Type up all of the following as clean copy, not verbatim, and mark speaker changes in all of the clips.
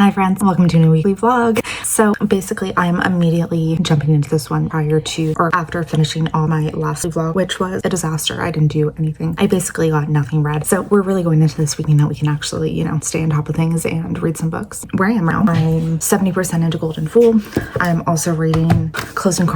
Speaker 1: Hi friends, welcome to a new weekly vlog. So basically I'm immediately jumping into this one prior to or after finishing all my last vlog, which was a disaster. I didn't do anything. I basically got nothing read. So we're really going into this weekend that we can actually, stay on top of things and read some books. Where I am now, I'm 70% into Golden Fool. I'm also reading Closed and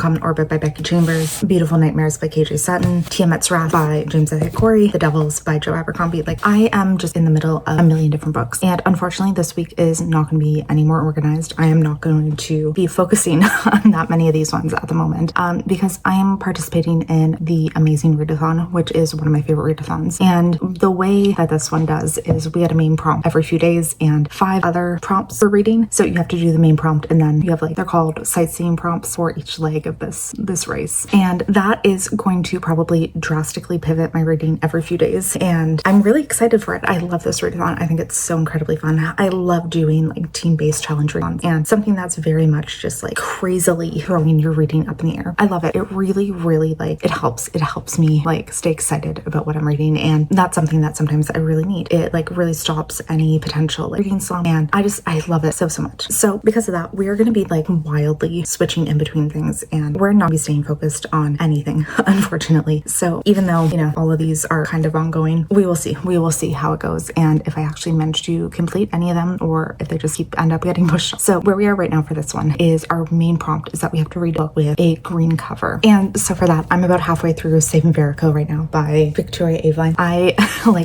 Speaker 1: Common Orbit by Becky Chambers, Beautiful Nightmares by KJ Sutton, Tiamat's Wrath by James A. Corey, The Devils by Joe Abercrombie. Like, I am just in the middle of a million different books. And unfortunately this week is not going to be any more organized. I am not going to be focusing on that many of these ones at the moment because I am participating in the Amazing Readathon, which is one of my favorite readathons. And the way that this one does is we had a main prompt every few days and 5 other prompts for reading. So you have to do the main prompt and then you have they're called sightseeing prompts for each leg of this race. And that is going to probably drastically pivot my reading every few days. And I'm really excited for it. I love this readathon. I think it's so incredibly fun. I love doing team-based challenge readathons and something that's very much just crazily throwing your reading up in the air. I love it. It really it helps me stay excited about what I'm reading, and that's something that sometimes I really need. It really stops any potential reading slump, and I love it so much. So because of that, we are going to be wildly switching in between things, and we're not going to be staying focused on anything unfortunately. So even though all of these are kind of ongoing, we will see how it goes, and if I actually manage to complete any of them or if they just end up getting pushed. So where we are right now for this one is our main prompt is that we have to read a book with a green cover. And so for that, I'm about halfway through Save and Verico right now by Victoria Aveline. I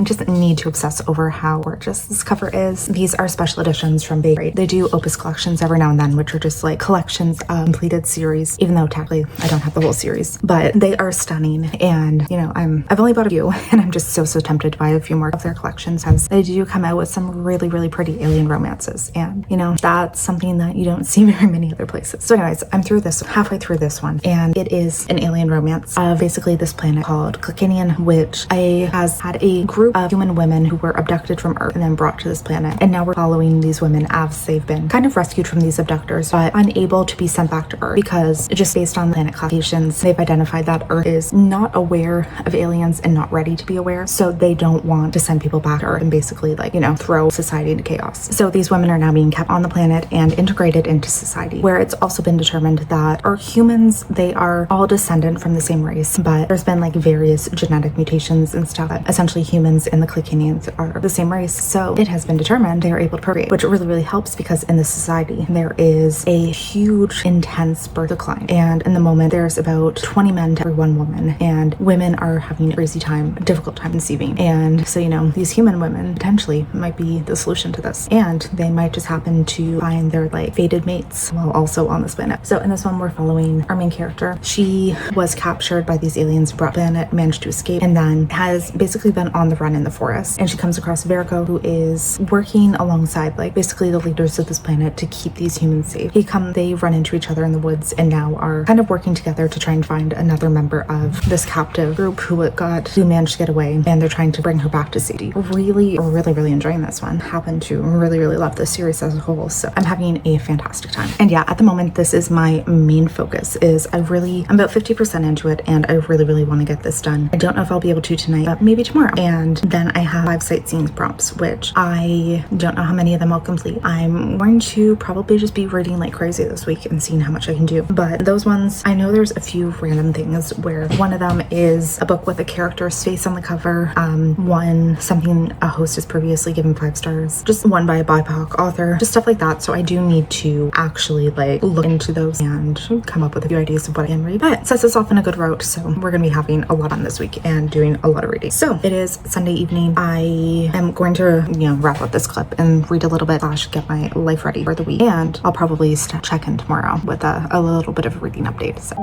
Speaker 1: just need to obsess over how gorgeous this cover is. These are special editions from Bakery. They do Opus collections every now and then, which are just collections of completed series, even though technically I don't have the whole series, but they are stunning. And I've only bought a few and I'm just so tempted to buy a few more of their collections as they do come out with some really pretty alien romances, and that's something that you don't see very many other places. So anyways, I'm halfway through this one, and it is an alien romance of basically this planet called Clickinian, which has had a group of human women who were abducted from Earth and then brought to this planet, and now we're following these women as they've been kind of rescued from these abductors but unable to be sent back to Earth because just based on planet classifications, they've identified that Earth is not aware of aliens and not ready to be aware, so they don't want to send people back to Earth and basically throw society into chaos. So these women are now being kept on the planet and integrated into society, where it's also been determined that our humans, they are all descendant from the same race, but there's been various genetic mutations and stuff that essentially humans and the Clickinians are the same race. So it has been determined they are able to procreate, which really helps because in this society there is a huge intense birth decline, and in the moment there's about 20 men to every 1 woman, and women are having a difficult time conceiving. And so these human women potentially might be the solution to this, and they might just happen to find their fated mates while also on this planet. So in this one, we're following our main character. She was captured by these aliens, brought to the planet, managed to escape, and then has basically been on the run in the forest. And she comes across Verico, who is working alongside basically the leaders of this planet to keep these humans safe. They run into each other in the woods and now are kind of working together to try and find another member of this captive group who managed to get away, and they're trying to bring her back to safety. Really enjoying this one. Happen to really love this series as a whole, so I'm having a fantastic time. And yeah, at the moment this is my main focus. I'm about 50% into it, and I really want to get this done. I don't know if I'll be able to tonight, but maybe tomorrow. And then I have 5 sightseeing prompts, which I don't know how many of them I'll complete. I'm going to probably just be reading like crazy this week and seeing how much I can do, but those ones, I know there's a few random things where one of them is a book with a character's face on the cover, something a host has previously given 5 stars, just one by a BIPOC author, just stuff like that. So I do need to actually look into those and come up with a few ideas of what I can read, but it sets us off in a good route. So we're gonna be having a lot of fun this week and doing a lot of reading. So it is Sunday evening. I am going to wrap up this clip and read a little bit / get my life ready for the week, and I'll probably check in tomorrow with a little bit of a reading update. So.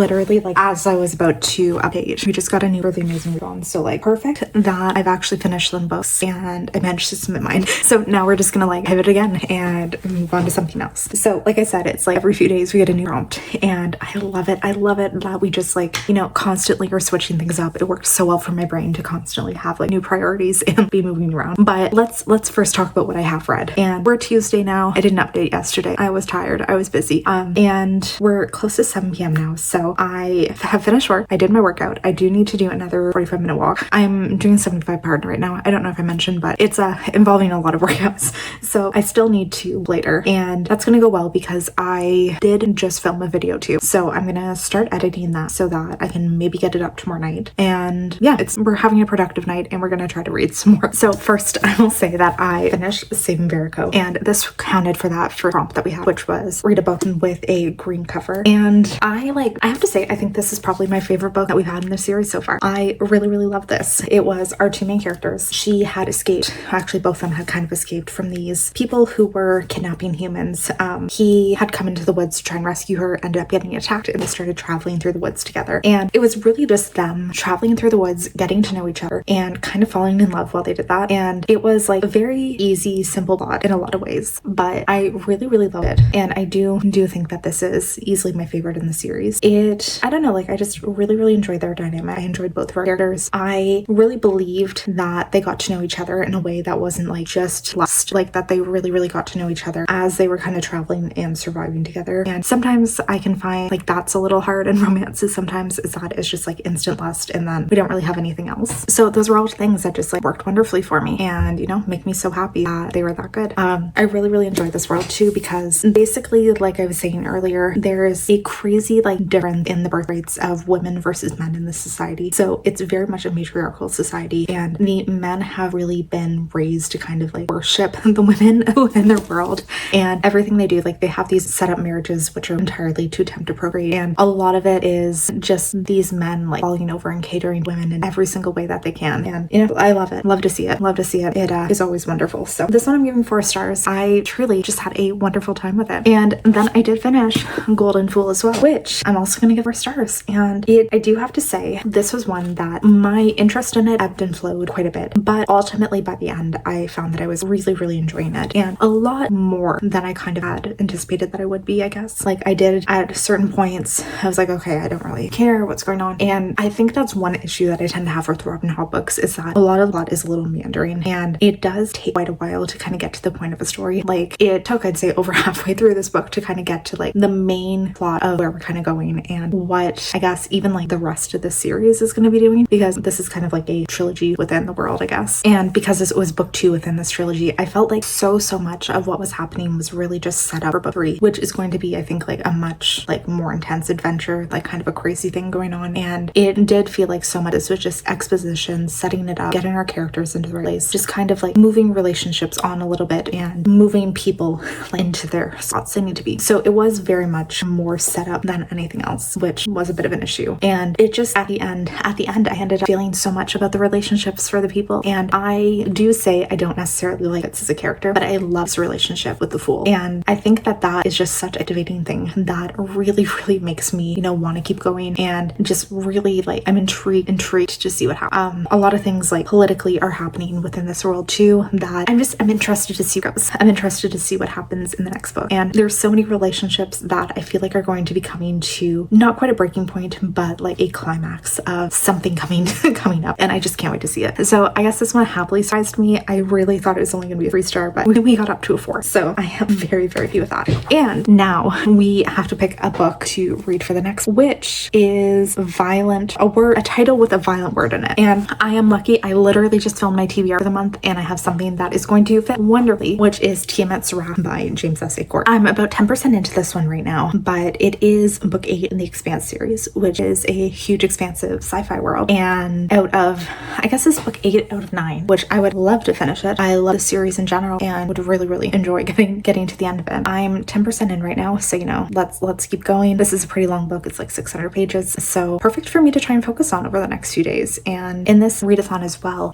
Speaker 1: literally like as I was about to update, we just got a new really amazing readathon. So like perfect that I've actually finished them both and I managed to submit mine. So now we're just gonna like pivot again and move on to something else. So like I said, it's like every few days we get a new prompt and I love it. I love it that we just like, you know, constantly are switching things up. It works so well for my brain to constantly have like new priorities and be moving around. But let's first talk about what I have read. And we're Tuesday now. I didn't update yesterday. I was tired. I was busy. And we're close to 7 p.m. now. So I have finished work. I did my workout. I do need to do another 45-minute walk. I'm doing 75 hard right now. I don't know if I mentioned, but it's involving a lot of workouts. So I still need to later. And that's going to go well because I did just film a video too. So I'm going to start editing that so that I can maybe get it up tomorrow night. And yeah, we're having a productive night and we're going to try to read some more. So first I will say that I finished Saving Verico, and this counted for that first prompt that we had, which was read a book with a green cover. And I have to say, I think this is probably my favorite book that we've had in the series so far. I really, really love this. It was our two main characters. She had escaped. Actually, both of them had kind of escaped from these people who were kidnapping humans. He had come into the woods to try and rescue her, ended up getting attacked, and they started traveling through the woods together. And it was really just them traveling through the woods, getting to know each other, and kind of falling in love while they did that. And it was like a very easy, simple plot in a lot of ways, but I really, really love it. And I do think that this is easily my favorite in the series. I don't know, like I just really, really enjoyed their dynamic. I enjoyed both of our characters. I really believed that they got to know each other in a way that wasn't like just lust, like that they really, really got to know each other as they were kind of traveling and surviving together. And sometimes I can find like that's a little hard in romances. Sometimes it's just like instant lust and then we don't really have anything else. So those were all things that just like worked wonderfully for me and, you know, make me so happy that they were that good. I really, really enjoyed this world too because basically, like I was saying earlier, there's a crazy like difference in the birth rates of women versus men in this society. So it's very much a matriarchal society and the men have really been raised to kind of like worship the women in their world and everything they do. Like they have these set up marriages which are entirely to attempt to procreate, and a lot of it is just these men like falling over and catering women in every single way that they can. And you know, I love it. Love to see it. Love to see it. It is always wonderful. So this one I'm giving 4 stars. I truly just had a wonderful time with it. And then I did finish Golden Fool as well, which I'm also going to give 4 stars. And I do have to say, this was one that my interest in it ebbed and flowed quite a bit. But ultimately by the end, I found that I was really, really enjoying it and a lot more than I kind of had anticipated that I would be, I guess. Like I did at certain points, I was like, okay, I don't really care what's going on. And I think that's one issue that I tend to have with Robin Hobb books is that a lot of the plot is a little meandering and it does take quite a while to kind of get to the point of a story. Like it took, I'd say, over halfway through this book to kind of get to like the main plot of where we're kind of going and what I guess even like the rest of the series is going to be doing, because this is kind of like a trilogy within the world, I guess. And because this was book 2 within this trilogy, I felt like so much of what was happening was really just set up for book 3, which is going to be, I think, like a much like more intense adventure, like kind of a crazy thing going on. And it did feel like so much this was just exposition, setting it up, getting our characters into the right place, just kind of like moving relationships on a little bit and moving people like, into their spots they need to be. So it was very much more set up than anything else, which was a bit of an issue. And it just at the end I ended up feeling so much about the relationships for the people. And I do say I don't necessarily like Fitz as a character, but I love his relationship with the Fool. And I think that is just such a activating thing that really, really makes me, you know, want to keep going and just really like I'm intrigued to see what happens. A lot of things like politically are happening within this world too that I'm interested to see. I'm interested to see what happens in the next book. And there's so many relationships that I feel like are going to be coming to not quite a breaking point, but like a climax of something coming up. And I just can't wait to see it. So I guess this one happily surprised me. I really thought it was only going to be a 3-star, but we got up to a 4. So I am very, very happy with that. And now we have to pick a book to read for the next, which is a title with a violent word in it. And I am lucky. I literally just filmed my TBR for the month and I have something that is going to fit wonderfully, which is Tiamat's Wrath by James S. A. Court. I'm about 10% into this one right now, but it is book 8 in the Expanse series, which is a huge expansive sci-fi world. And I guess this is book 8 out of 9, which I would love to finish it. I love the series in general and would really, really enjoy getting to the end of it. I'm 10% in right now, so you know, let's keep going. This is a pretty long book. It's like 600 pages, so perfect for me to try and focus on over the next few days. And in this readathon as well,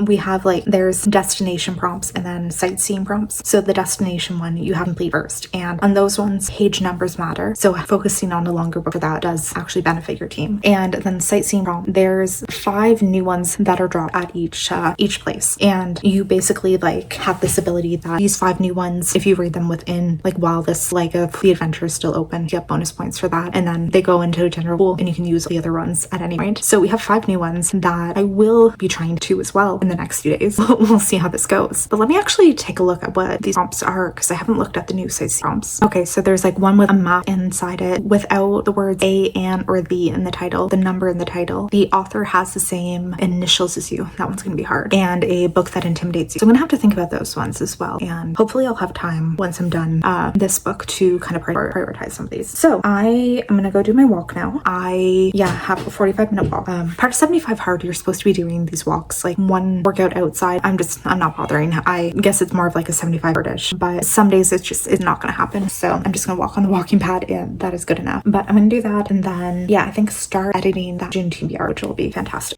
Speaker 1: we have like there's destination prompts and then sightseeing prompts. So the destination one you have to complete first, and on those ones page numbers matter, so focusing on the longer book for that does actually benefit your team. And then sightseeing prompt, there's 5 new ones that are dropped at each place, and you basically like have this ability that these 5 new ones, if you read them within like while this leg of the adventure is still open, you get bonus points for that, and then they go into a general pool and you can use the other ones at any point. So we have 5 new ones that I will be trying to as well in the next few days. We'll see how this goes, but let me actually take a look at what these prompts are, because I haven't looked at the new sightseeing prompts. Okay, so there's like one with a map inside it without the words A, and, or the in the title, the number in the title. The author has the same initials as you. That one's gonna be hard. And a book that intimidates you. So I'm gonna have to think about those ones as well, and hopefully I'll have time once I'm done this book to kind of prioritize some of these. So I am gonna go do my walk now. I have a 45-minute walk. Part of 75 hard, you're supposed to be doing these walks, like one workout outside. I'm not bothering. I guess it's more of like a 75 hard-ish, but some days it's not gonna happen. So I'm just gonna walk on the walking pad, and that is good enough. But I'm gonna do that, and then I think start editing that June TBR, which will be fantastic.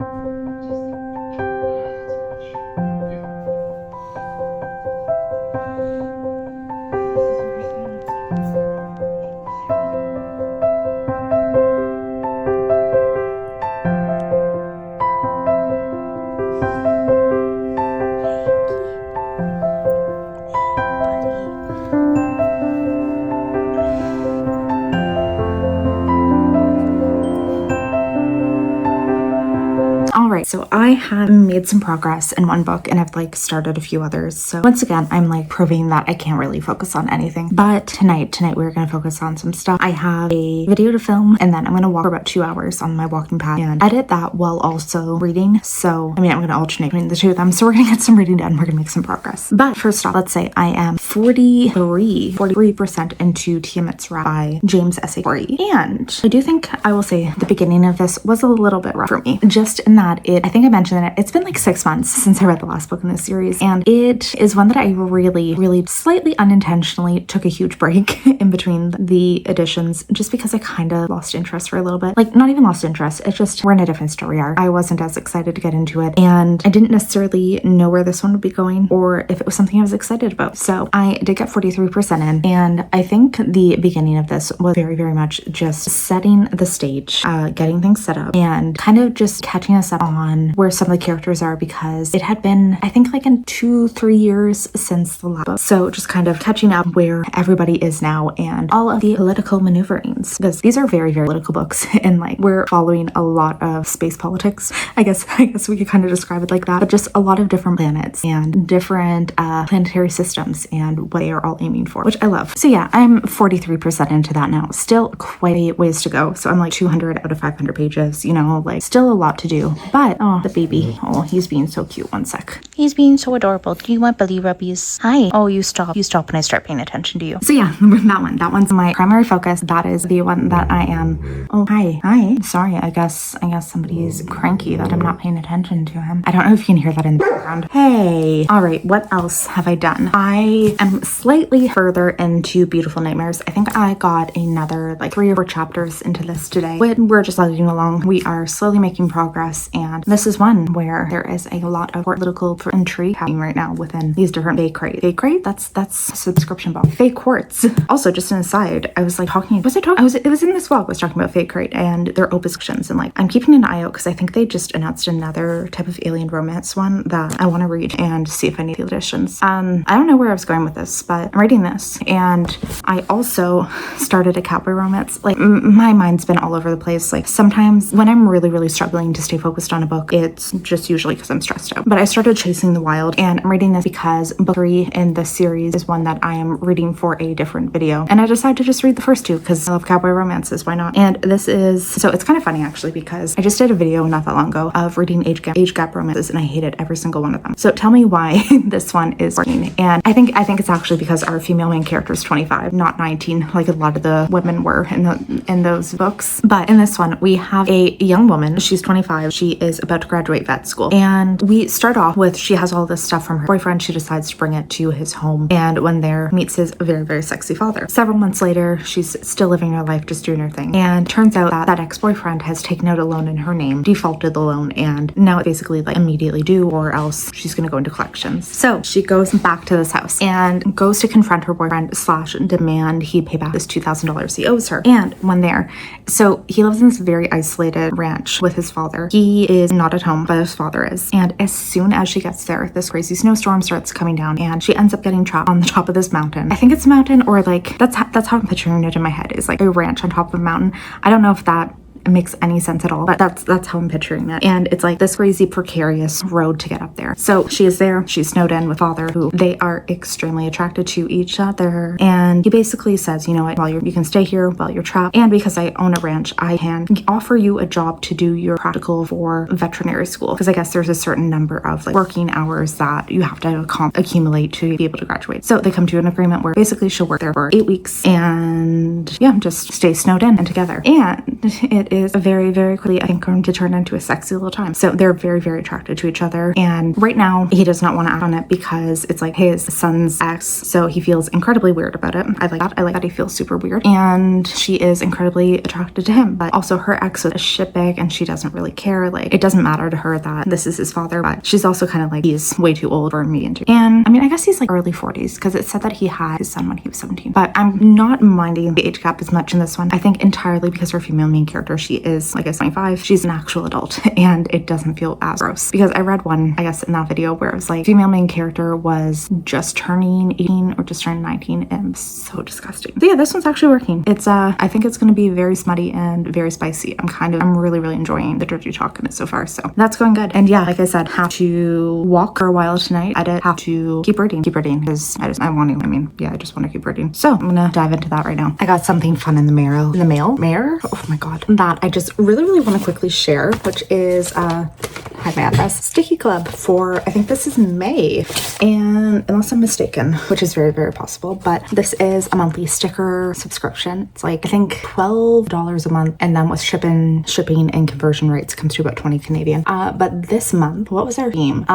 Speaker 1: Alright, so I have made some progress in one book, and I've like started a few others. So once again, I'm like proving that I can't really focus on anything. But tonight we're gonna focus on some stuff. I have a video to film, and then I'm gonna walk for about 2 hours on my walking pad and edit that while also reading. So I'm gonna alternate between the two of them. So we're gonna get some reading done. We're gonna make some progress. But first off, let's say I am 43% into Tiamat's Wrath by James S.A. Corey. And I do think I will say the beginning of this was a little bit rough for me, just in that I think I mentioned that it's been like 6 months since I read the last book in this series, and it is one that I really slightly unintentionally took a huge break in between the editions, just because I kind of lost interest for a little bit. Like, not even lost interest, it's just we're in a different story arc. I wasn't as excited to get into it, and I didn't necessarily know where this one would be going or if it was something I was excited about. So I did get 43% in, and I think the beginning of this was very much just setting the stage, getting things set up, and kind of just catching us up on where some of the characters are, because it had been, I think, like in 2-3 years since the last book. So just kind of catching up where everybody is now and all of the political maneuverings, because these are very political books, and like we're following a lot of space politics. I guess we could kind of describe it like that, but just a lot of different planets and different planetary systems and what they are all aiming for, which I love. So yeah, I'm 43% into that now. Still quite a ways to go. So I'm like 200 out of 500 pages, like still a lot to do. But, oh, the baby. Oh, he's being so cute. One sec.
Speaker 2: He's being so adorable. Do you want belly rubbies? Hi. Oh, you stop. You stop when I start paying attention to you.
Speaker 1: So yeah, that one's my primary focus. That is the one that I am. Oh, hi. Sorry, I guess somebody's cranky that I'm not paying attention to him. I don't know if you can hear that in the background. Hey. All right, what else have I done? I am slightly further into Beautiful Nightmares. I think I got another like 3 or 4 chapters into this today. We're just lugging along. We are slowly making progress, and this is one where there is a lot of political intrigue happening right now within these different fake crate. That's a subscription box. Fake quartz. Also, just an aside, I was like talking. It was in this vlog. I was talking about fake crate and their opus sections, and like I'm keeping an eye out because I think they just announced another type of alien romance one that I want to read and see if I need the editions. I don't know where I was going with this, but I'm reading this, and I also started a cowboy romance. Like my mind's been all over the place. Like sometimes when I'm really struggling to stay focused on a book, it's just usually because I'm stressed out. But I started Chasing the Wild, and I'm reading this because book 3 in the series is one that I am reading for a different video, and I decided to just read the first 2 because I love cowboy romances. Why not? And this is, so it's kind of funny actually, because I just did a video not that long ago of reading age gap romances, and I hated every single one of them. So tell me why this one is working. And I think it's actually because our female main character is 25, not 19, like a lot of the women were in those books. But in this one, we have a young woman. She's 25. She is about to graduate vet school. And we start off with, she has all this stuff from her boyfriend. She decides to bring it to his home. And when there, meets his very, very sexy father. Several months later, she's still living her life, just doing her thing. And turns out that ex-boyfriend has taken out a loan in her name, defaulted the loan, and now it's basically like immediately due, or else she's gonna go into collections. So she goes back to this house and goes to confront her boyfriend slash demand he pay back this $2,000 he owes her. And when there, so he lives in this very isolated ranch with his father. He is not at home, but his father is. And as soon as she gets there, this crazy snowstorm starts coming down and she ends up getting trapped on the top of this mountain. I think it's a mountain, or like that's how I'm picturing it in my head, is like a ranch on top of a mountain. I don't know if that makes any sense at all, but that's how I'm picturing it. And it's like this crazy precarious road to get up there. So she is there, she's snowed in with father, who they are extremely attracted to each other. And he basically says, you know what, while you can stay here while you're trapped, and because I own a ranch, I can offer you a job to do your practical for veterinary school, because I guess there's a certain number of like working hours that you have to accumulate to be able to graduate. So they come to an agreement where basically she'll work there for 8 weeks and yeah, just stay snowed in and together. And it is very, very quickly, I think, going to turn into a sexy little time. So they're very, very attracted to each other. And right now, he does not want to act on it because it's like his son's ex. So he feels incredibly weird about it. I like that. I like that he feels super weird. And she is incredibly attracted to him. But also her ex is a shitbag and she doesn't really care. Like, it doesn't matter to her that this is his father, but she's also kind of like, he's way too old for me and I mean, I guess he's like early 40s because it said that he had his son when he was 17. But I'm not minding the age gap as much in this one. I think entirely because her female main character, she is like a 25, she's an actual adult and it doesn't feel as gross. Because I read one, I guess, in that video where it was like female main character was just turning 18 or just turning 19 and it was so disgusting. So yeah, this one's actually working. It's I think it's going to be very smutty and very spicy. I'm really, really enjoying the dirty talk in it so far. So that's going good. And yeah, like I said, have to walk for a while tonight, edit, have to keep reading because I just want to keep reading. So I'm gonna dive into that right now. I got something fun in the mail. Oh my god, that I just really want to quickly share, which is hide my address, Sticky Club for, I think this is May, and unless I'm mistaken, which is very, very possible, but this is a monthly sticker subscription. It's like, I think $12 a month, and then with shipping and conversion rates comes to about 20 Canadian. But this month, what was our theme?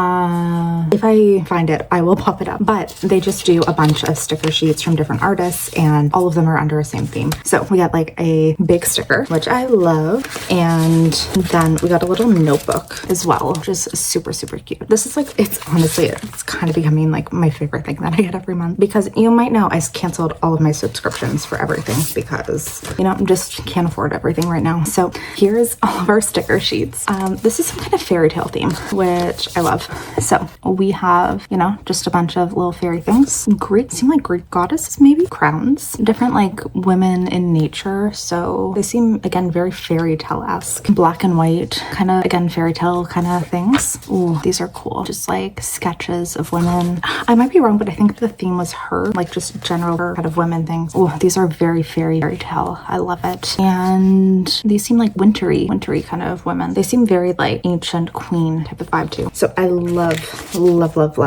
Speaker 1: If I find it, I will pop it up, but they just do a bunch of sticker sheets from different artists, and all of them are under a same theme. So we got like a big sticker, which I love, and then we got a little notebook as well, which is super, super cute. This is like, it's kind of becoming like my favorite thing that I get every month, because you might know I canceled all of my subscriptions for everything because, you know, I just can't afford everything right now. So here's all of our sticker sheets. This is some kind of fairy tale theme, which I love. So we have, you know, just a bunch of little fairy things. Seem like Greek goddesses, maybe crowns, different like women in nature. So they seem, again, very fairy tale-esque, black and white, kind of, again, fairy tale kind of things. Ooh, these are cool. Just like sketches of women. I might be wrong, but I think the theme was her, like just general kind of women things. Oh, these are very fairy tale. I love it. And these seem like wintry kind of women. They seem very like ancient queen type of vibe too. So I love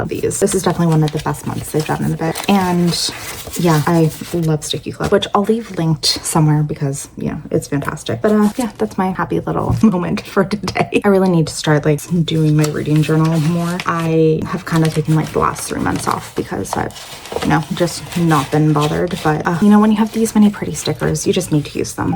Speaker 1: these. This is definitely one of the best months they've done in a bit. And yeah, I love Sticky Club, which I'll leave linked somewhere because yeah, it's fantastic. But yeah, that's my happy little moment for today. I really need to start like doing my reading journal more. I have kind of taken like the last 3 months off because I've, you know, just not been bothered. But you know, when you have these many pretty stickers, you just need to use them.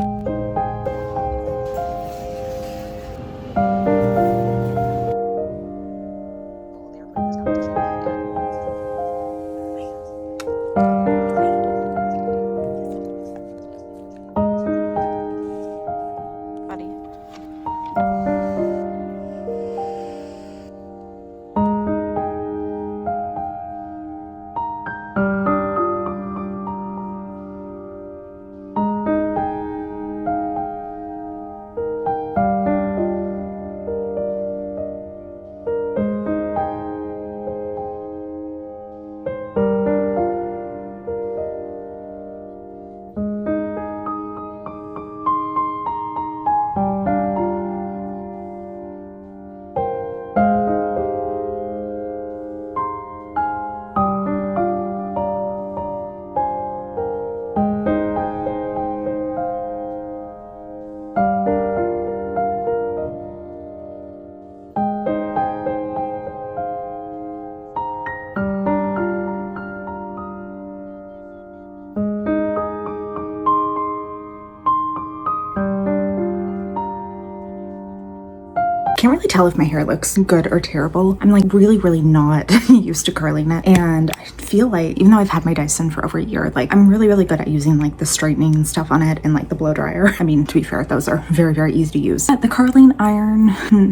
Speaker 1: Can't really tell if my hair looks good or terrible. I'm like really not used to curling it, and I feel like even though I've had my Dyson for over a year, like I'm really good at using like the straightening stuff on it and like the blow dryer. I mean, to be fair, those are very easy to use. But the curling iron,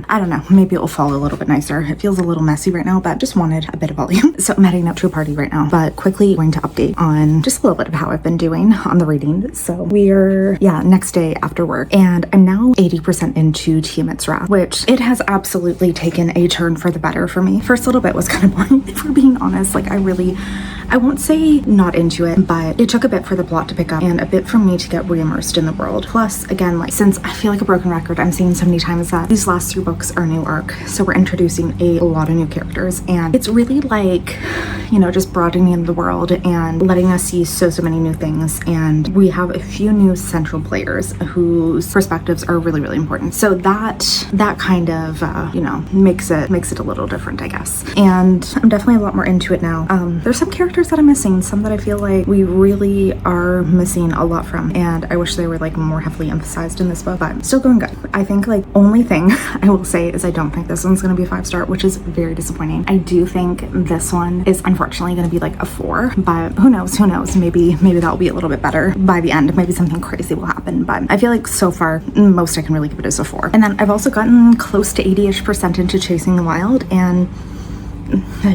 Speaker 1: I don't know, maybe it will fall a little bit nicer. It feels a little messy right now, but just wanted a bit of volume. So I'm heading out to a party right now, but quickly going to update on just a little bit of how I've been doing on the reading. So we're, next day after work, and I'm now 80% into Tiamat's Wrath, which it has absolutely taken a turn for the better for me. First little bit was kind of boring, if we're being honest. Like I won't say not into it, but it took a bit for the plot to pick up and a bit for me to get re-immersed in the world. Plus, again, like since I feel like a broken record, I'm seeing so many times that these last 3 books are new arc. So we're introducing a lot of new characters, and it's really like, just broadening the world and letting us see so many new things. And we have a few new central players whose perspectives are really important. So that kind of, makes it a little different, I guess. And I'm definitely a lot more into it now. There's some characters that I'm missing, some that I feel like we really are missing a lot from, and I wish they were like more heavily emphasized in this book, but still going good. I think like only thing I will say is I don't think this one's going to be a 5-star, which is very disappointing. I do think this one is unfortunately going to be like a 4, but who knows, maybe that'll be a little bit better by the end. Maybe something crazy will happen, but I feel like so far most I can really give it is a 4. And then I've also gotten close to 80ish% into Chasing the Wild, and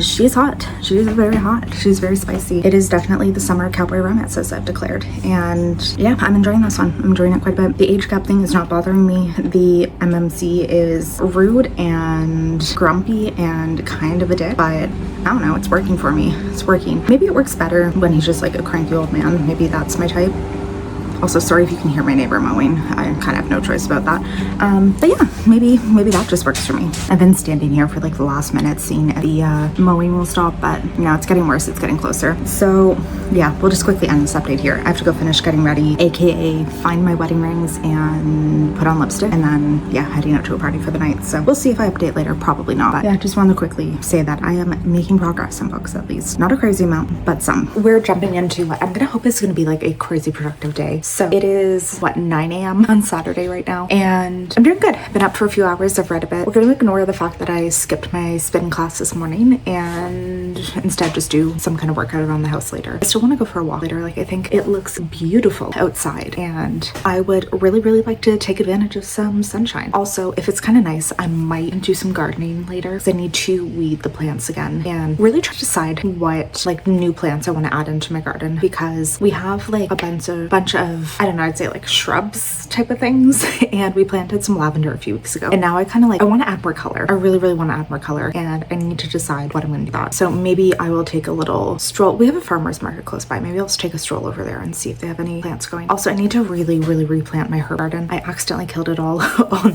Speaker 1: she's hot. She's very hot. She's very spicy. It is definitely the summer cowboy romance, as I've declared. And yeah, I'm enjoying this one. I'm enjoying it quite a bit. The age gap thing is not bothering me. The MMC is rude and grumpy and kind of a dick, but I don't know, it's working for me. It's working. Maybe it works better when he's just like a cranky old man. Maybe that's my type. Also, sorry if you can hear my neighbor mowing. I kind of have no choice about that. But yeah, maybe that just works for me. I've been standing here for like the last minute seeing if the mowing will stop, but now it's getting worse. It's getting closer. So yeah, we'll just quickly end this update here. I have to go finish getting ready, aka find my wedding rings and put on lipstick, and then yeah, heading out to a party for the night. So we'll see if I update later. Probably not. But yeah, just wanted to quickly say that I am making progress in books, at least. Not a crazy amount, but some. We're jumping into what I'm gonna hope is gonna be like a crazy productive day. So it is 9 a.m. on Saturday right now, and I'm doing good. I've been up for a few hours. I've read a bit. We're going to ignore the fact that I skipped my spin class this morning and instead just do some kind of workout around the house later. I still want to go for a walk later. Like, I think it looks beautiful outside, and I would really like to take advantage of some sunshine. Also, if it's kind of nice, I might do some gardening later because I need to weed the plants again and really try to decide what like new plants I want to add into my garden, because we have like a bunch of I don't know, I'd say like shrubs type of things, and we planted some lavender a few weeks ago, and now I kind of like, I want to add more color. I really want to add more color, and I need to decide what I'm going to do that. So maybe I will take a little stroll. We have a farmer's market close by. Maybe I'll just take a stroll over there and see if they have any plants going. Also, I need to really replant my herb garden. I accidentally killed it all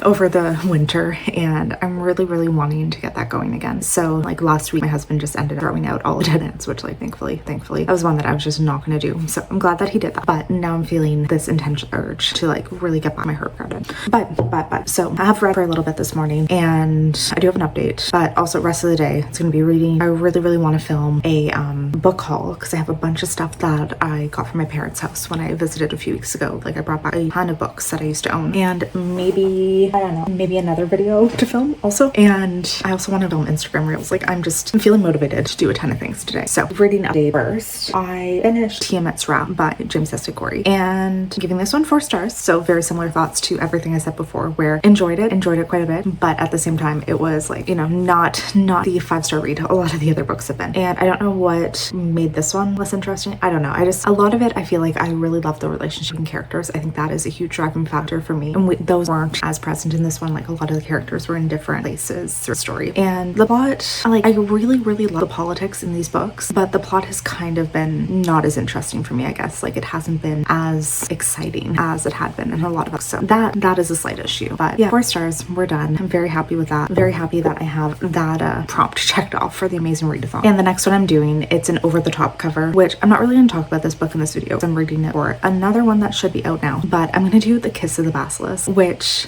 Speaker 1: over the winter, and I'm really wanting to get that going again. So like last week, my husband just ended up throwing out all the dead ends, which like thankfully that was one that I was just not going to do. So I'm glad that he did that. But now I'm feeling this intense urge to like really get back my herb garden. But so I have read for a little bit this morning, and I do have an update, but also rest of the day it's going to be reading. I really want to film a book haul, because I have a bunch of stuff that I got from my parents' house when I visited a few weeks ago. Like I brought back a ton of books that I used to own, and maybe, I don't know, maybe another video to film also. And I also want to film Instagram reels. Like I'm feeling motivated to do a ton of things today. So reading update first. I finished Tiamat's Wrath by James S. Corey, and giving this one 4 stars. So very similar thoughts to everything I said before, where enjoyed it quite a bit, but at the same time it was like, not the 5-star read a lot of the other books have been. And I don't know what made this one less interesting. I don't know. A lot of it, I feel like I really love the relationship and characters. I think that is a huge driving factor for me, and those weren't as present in this one. Like a lot of the characters were in different places through the story, and the plot, like I really love the politics in these books, but the plot has kind of been not as interesting for me, I guess. Like it hasn't been as exciting as it had been in a lot of books. So that is a slight issue, but yeah, 4 stars, we're done. I'm very happy with that. Very happy that I have that prompt checked off for the amazing readathon. And the next one I'm doing, it's an over-the-top cover, which I'm not really going to talk about this book in this video. I'm reading it for another one that should be out now, but I'm going to do The Kiss of the Basilisk, which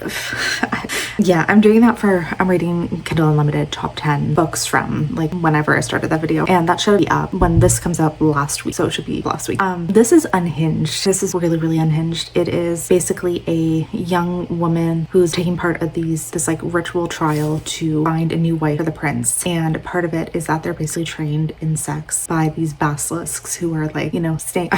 Speaker 1: yeah, I'm reading Kindle Unlimited top 10 books from like whenever I started that video, and that should be up when this comes up last week, so it should be last week. This is unhinged. This is really unhinged. It is basically a young woman who's taking part of this like ritual trial to find a new wife for the prince, and part of it is that they're basically trained in sex by these basilisks who are like, you know, snake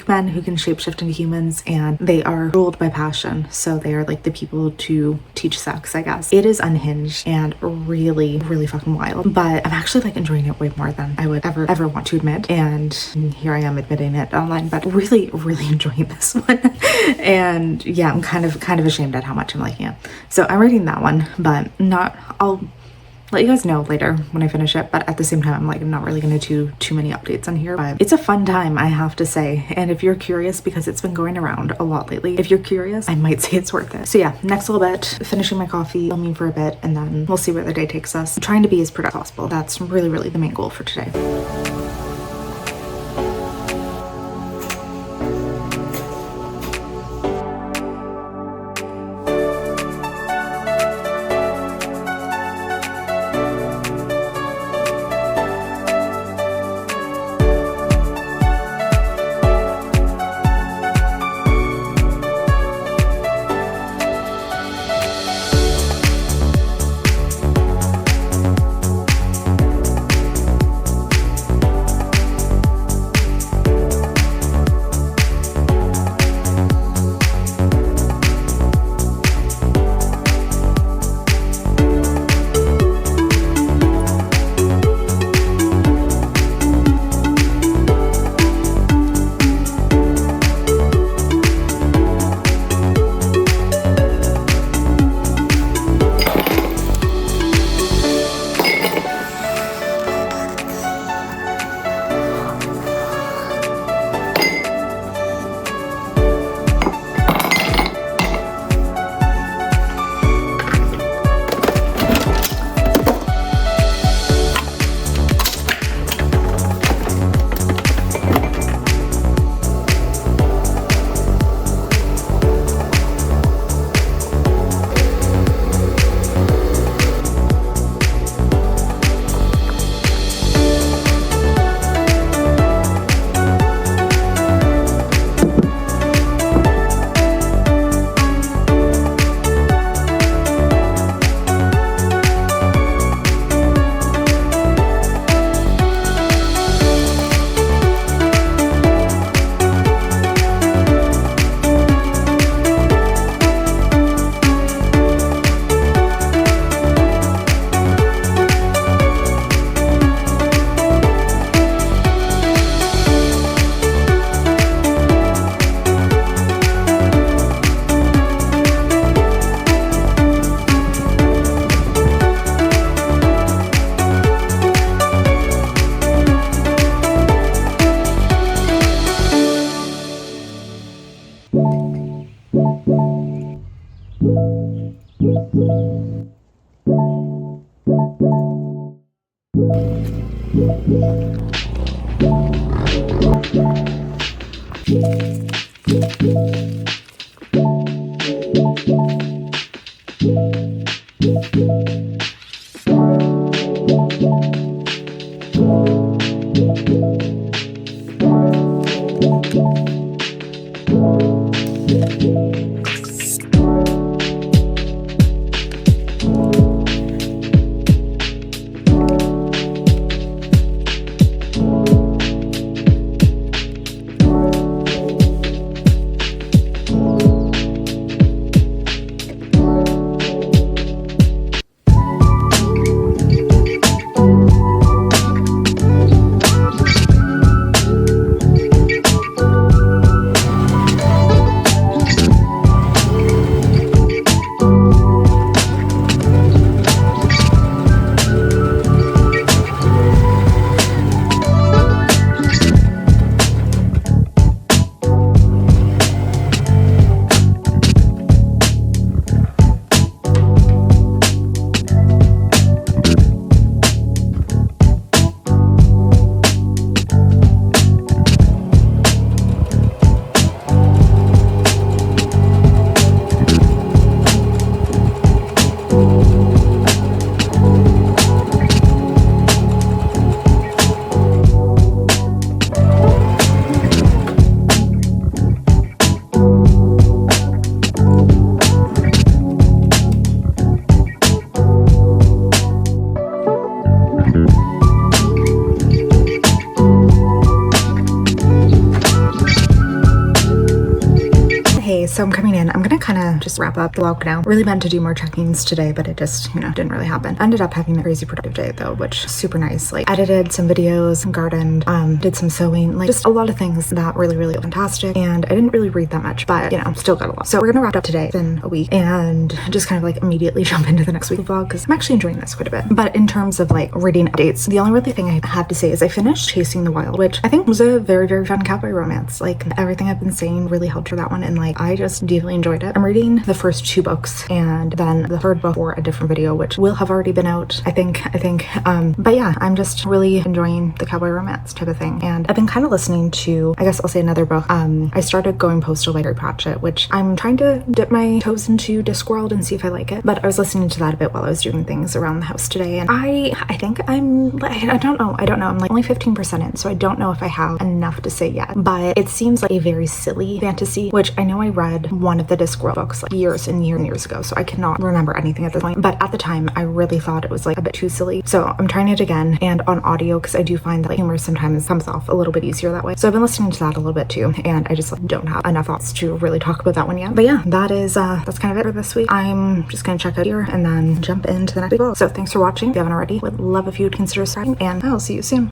Speaker 1: men who can shapeshift into humans, and they are ruled by passion, so they are like the people to teach sex, I guess. It is unhinged and really fucking wild, but I'm actually like enjoying it way more than I would ever want to admit, and here I am admitting it online, but really enjoying this one. And yeah, I'm kind of ashamed at how much I'm liking it. So I'm reading that one, but I'll let you guys know later when I finish it, but at the same time I'm like not really gonna do too many updates on here. But it's a fun time, I have to say, and if you're curious, because it's been going around a lot lately, if you're curious, I might say it's worth it. So yeah, next little bit, finishing my coffee, filming for a bit, and then we'll see where the day takes us. I'm trying to be as productive as possible. That's really the main goal for today. so I'm coming in. I'm gonna kind of just wrap up the vlog now. Really meant to do more check-ins today, but it just, didn't really happen. Ended up having a crazy productive day though, which super nice. Like edited some videos, gardened, did some sewing, like just a lot of things that really fantastic. And I didn't really read that much, but still got a lot. So we're gonna wrap up today. It's been a week and just kind of like immediately jump into the next week vlog because I'm actually enjoying this quite a bit. But in terms of like reading updates, the only really thing I have to say is I finished Chasing the Wild, which I think was a very fun cowboy romance. Like everything I've been saying really helped for that one, and like I just deeply enjoyed it. I'm reading the first 2 books and then the third book for a different video, which will have already been out, I think. But yeah, I'm just really enjoying the cowboy romance type of thing. And I've been kind of listening to, I guess I'll say another book. I started Going Postal by Terry Pratchett, which I'm trying to dip my toes into Discworld and see if I like it. But I was listening to that a bit while I was doing things around the house today, and I think I'm like, I don't know. I'm like only 15% in, so I don't know if I have enough to say yet. But it seems like a very silly fantasy, which I know I read one of the Discworld books like years and years ago, so I cannot remember anything at this point. But at the time, I really thought it was like a bit too silly. So I'm trying it again and on audio because I do find that like, humor sometimes comes off a little bit easier that way. So I've been listening to that a little bit too, and I just like, don't have enough thoughts to really talk about that one yet. But yeah, that's kind of it for this week. I'm just gonna check out here and then jump into the next vlog. So thanks for watching. If you haven't already, would love if you would consider subscribing, and I'll see you soon.